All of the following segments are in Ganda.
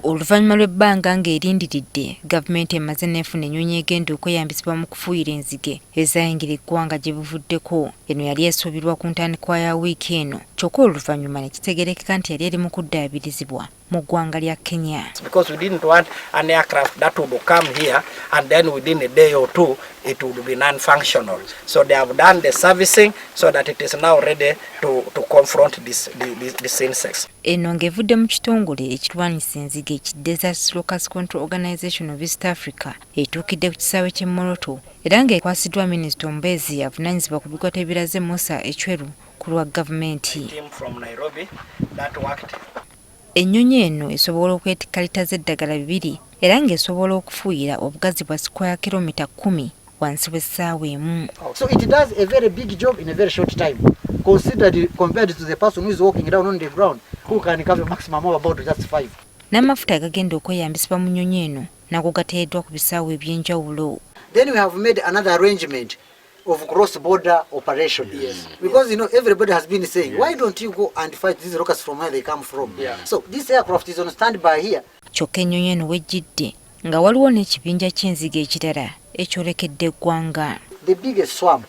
Oluvannyuma lw'ebbanga ng'erindiridde, gavumenti emaze n'efuna ennyonyi egenda okweyambisibwa mu kufuuyira enzige ezaayingira eggwanga gyebuvuddeko. Eno yali esuubirwa ku ntandikwa ya wiiki eno, kyokka oluvannyuma ne kitegeerekeka nti yali eri mu kuddaabirizibwa mu ggwanga lya Kenya. Because we didn't want an aircraft that would come here and then within a day or two it would be non-functional. So they have done the servicing so that it is now ready to confront this insects. Eno ng'evudde mu kitongole ekirwanyisa enzige Desert Locusts Control Organization of East Africa etuukidde ku kisaawe ky'e Moroto era ng'ekwasiddwa minisita omubeezi avunaanyizibwa ku bikwata ebiraze Musa ecweru ku lwa gavumenti. Ennyonyi eno esobola okwetikka lita z'eddagala 2 era ng'esobola okufuuyira obugazi bwa square kilomita 10 wansi w'essaawa emu. So it does a very big job in a very short time. Considered compared to the person who is walking down on the ground who can cover maximum of about just 5. N'amafuta agagenda okweyambisibwa mu nnyonyi eno nago gateereddwa ku bisaawe eby'enjawulo. Then we have made another arrangement of cross-border operation. Yes. Because everybody has been saying, why don't you go and fight these locusts from where they come from? So this aircraft is on standby here. Kyokka ennyonyi eno wejjidde nga waliwo n'ekibinja ky'enzige ekirala ekyolekedde eggwanga. The biggest swarm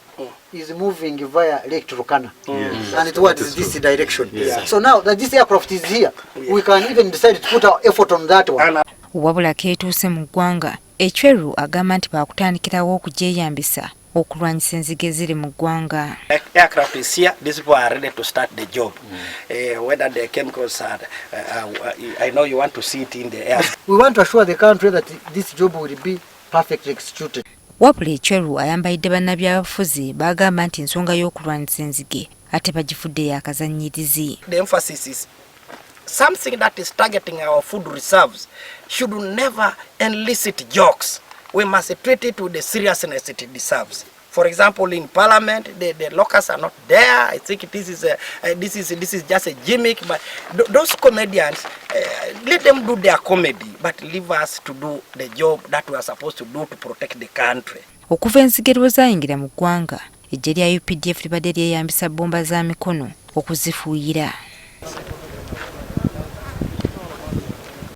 is moving via Lake Turkana and towards this direction. So now that this aircraft is here, we can even decide to put our effort on that one. Wabula keetuuse mu ggwanga, ecweru agamba nti baakutandikirawo okugyeyambisa okulwanyisa enzige eziri mu ggwanga. Aircraft is here, these people are ready to start the job. Whether the chemicals are, I know you want to see it in the air. We want to assure the country that this job will be perfectly executed. Wabula ecweru ayambalidde bannabyabufuzi bagamba nti ensonga y'okulwanyisa enzige ate bagifudde yakazannyirizi. The emphasis is something that is targeting our food reserves should never elicit jokes. We must treat it with the seriousness it deserves. For example, in Parliament, the locusts are not there. I think this is just a gimmick. But those comedians, let them do their comedy, but leave us to do the job that we are supposed to do to protect the country. Okuva enzige lwe zaayingira mu ggwanga, eggye lya UPDF libadde lyeyambisa bbomba za mikono okuzifuuyira.